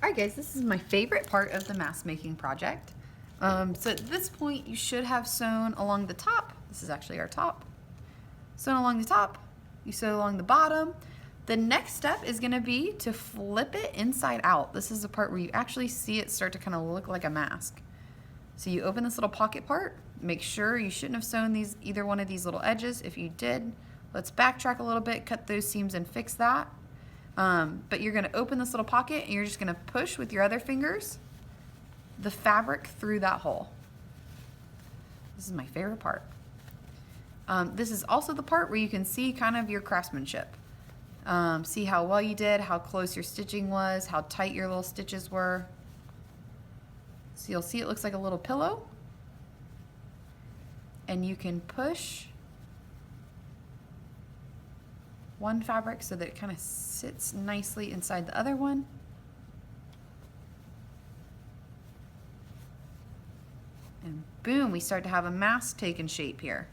Alright guys, this is my favorite part of the mask making project. So at this point you should have sewn along the top. This is actually our top. Sewn along the top, you sew along the bottom. The next step is going to be to flip it inside out. This is the part where you actually see it start to kind of look like a mask. So you open this little pocket part, make sure you shouldn't have sewn either one of these little edges. If you did, let's backtrack a little bit, cut those seams and fix that. But you're going to open this little pocket and you're just going to push with your other fingers the fabric through that hole. This is my favorite part. This is also the part where you can see kind of your craftsmanship. See how well you did, how close your stitching was, how tight your little stitches were. So you'll see it looks like a little pillow. And you can push one fabric so that it kind of sits nicely inside the other one. And boom, we start to have a mask taking shape here.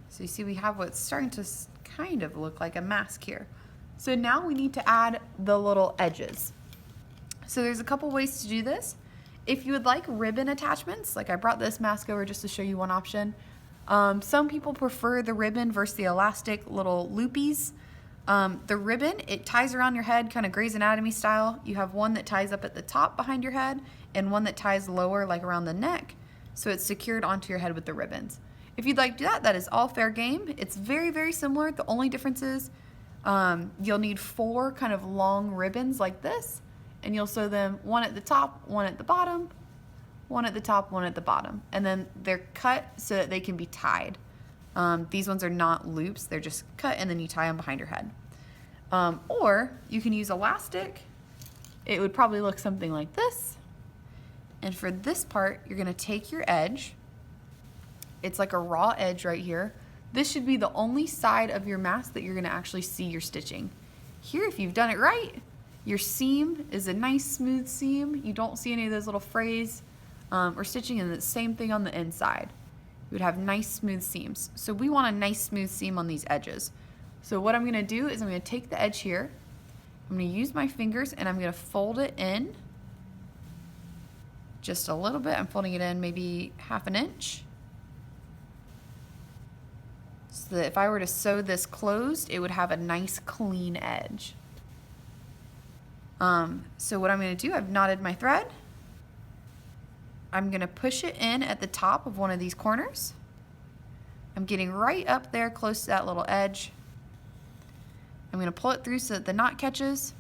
So you see we have what's starting to kind of look like a mask here. So now we need to add the little edges. So there's a couple ways to do this. If you would like ribbon attachments, like I brought this mask over just to show you one option. Some people prefer the ribbon versus the elastic little loopies. The ribbon, it ties around your head, kind of Grey's Anatomy style. You have one that ties up at the top behind your head and one that ties lower, like around the neck. So it's secured onto your head with the ribbons. If you'd like to do that, that is all fair game. It's very, very similar. The only difference is you'll need 4 kind of long ribbons like this, and you'll sew them one at the top, one at the bottom, one at the top, one at the bottom. And then they're cut so that they can be tied. These ones are not loops, they're just cut and then you tie them behind your head. Or you can use elastic. It would probably look something like this. And for this part, you're gonna take your edge. It's like a raw edge right here. This should be the only side of your mask that you're gonna actually see your stitching. Here, if you've done it right, your seam is a nice smooth seam. You don't see any of those little frays or stitching, and the same thing on the inside. You would have nice smooth seams. So we want a nice smooth seam on these edges. So what I'm gonna do is I'm gonna take the edge here, I'm gonna use my fingers and I'm gonna fold it in just a little bit. I'm folding it in maybe 1/2 inch. So that if I were to sew this closed, it would have a nice clean edge. So what I'm going to do, I've knotted my thread. I'm going to push it in at the top of one of these corners. I'm getting right up there close to that little edge. I'm going to pull it through so that the knot catches.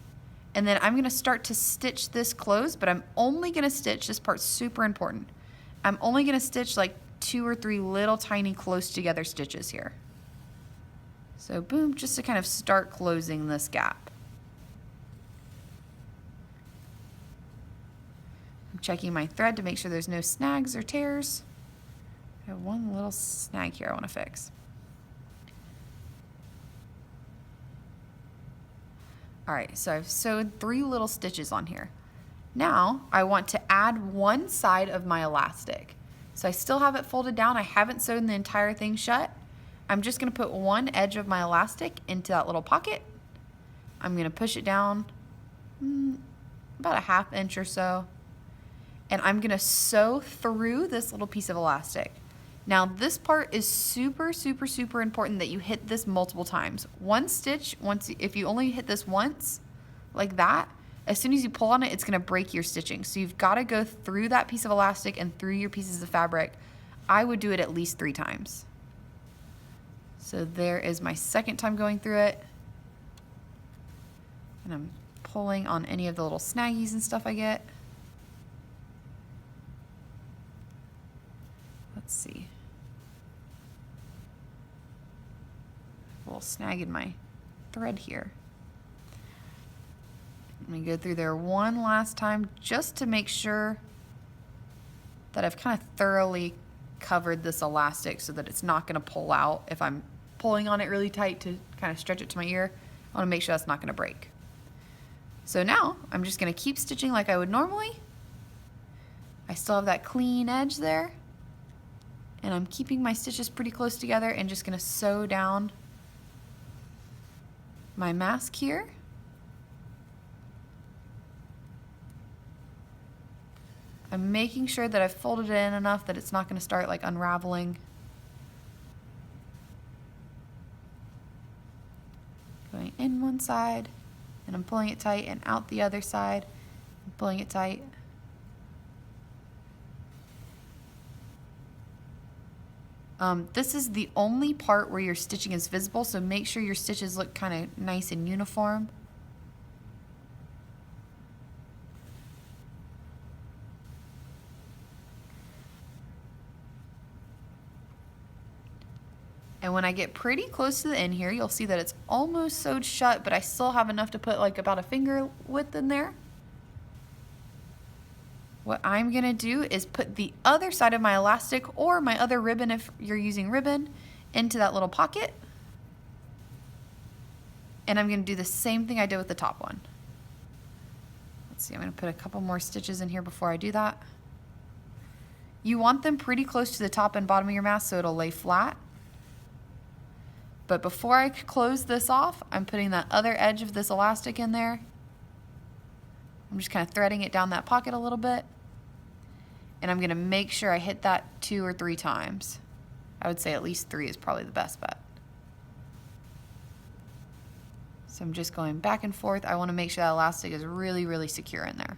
And then I'm going to start to stitch this closed, but I'm only going to stitch, this part's super important. I'm only going to stitch like 2 or 3 little tiny close together stitches here. So boom, just to kind of start closing this gap. I'm checking my thread to make sure there's no snags or tears. I have one little snag here I want to fix. Alright, so I've sewed 3 little stitches on here. Now I want to add one side of my elastic. So I still have it folded down. I haven't sewn the entire thing shut. I'm just going to put one edge of my elastic into that little pocket. I'm going to push it down about 1/2 inch or so. And I'm going to sew through this little piece of elastic. Now this part is super, super, super important that you hit this multiple times. One stitch, if you only hit this once, like that, as soon as you pull on it, it's going to break your stitching. So you've got to go through that piece of elastic and through your pieces of fabric. I would do it at least 3 times. So there is my second time going through it. And I'm pulling on any of the little snaggies and stuff I get. Let's see. A little snag in my thread here. Let me go through there one last time just to make sure that I've kind of thoroughly covered this elastic so that it's not going to pull out. If I'm pulling on it really tight to kind of stretch it to my ear, I want to make sure that's not going to break. So now I'm just going to keep stitching like I would normally. I still have that clean edge there. And I'm keeping my stitches pretty close together and just going to sew down my mask here. I'm making sure that I've folded it in enough that it's not going to start like unraveling. Going in one side, and I'm pulling it tight, and out the other side, and pulling it tight. This is the only part where your stitching is visible, so make sure your stitches look kind of nice and uniform. And when I get pretty close to the end here, you'll see that it's almost sewed shut, but I still have enough to put like about a finger width in there. What I'm gonna do is put the other side of my elastic or my other ribbon, if you're using ribbon, into that little pocket. And I'm gonna do the same thing I did with the top one. Let's see, I'm gonna put a couple more stitches in here before I do that. You want them pretty close to the top and bottom of your mask so it'll lay flat. But before I close this off, I'm putting that other edge of this elastic in there. I'm just kind of threading it down that pocket a little bit. And I'm gonna make sure I hit that 2 or 3 times. I would say at least 3 is probably the best bet. So I'm just going back and forth. I wanna make sure that elastic is really, really secure in there.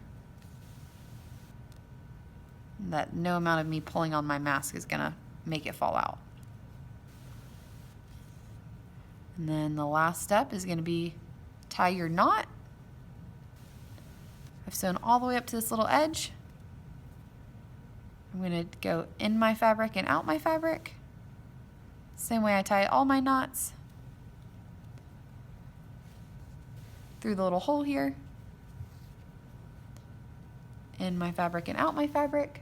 And that no amount of me pulling on my mask is gonna make it fall out. And then the last step is gonna be tie your knot. I've sewn all the way up to this little edge. I'm gonna go in my fabric and out my fabric. Same way I tie all my knots. Through the little hole here. In my fabric and out my fabric.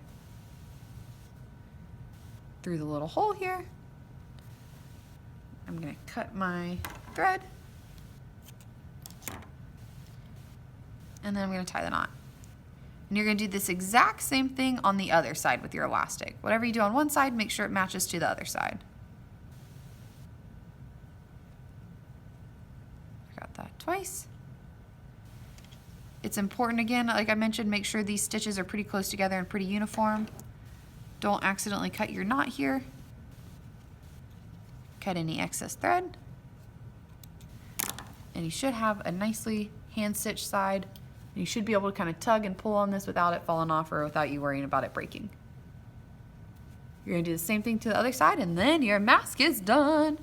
Through the little hole here. I'm gonna cut my thread. And then I'm gonna tie the knot. And you're gonna do this exact same thing on the other side with your elastic. Whatever you do on one side, make sure it matches to the other side. Got that twice. It's important, again, like I mentioned, make sure these stitches are pretty close together and pretty uniform. Don't accidentally cut your knot here. Cut any excess thread. And you should have a nicely hand-stitched side. You should be able to kind of tug and pull on this without it falling off or without you worrying about it breaking. You're gonna do the same thing to the other side, and then your mask is done.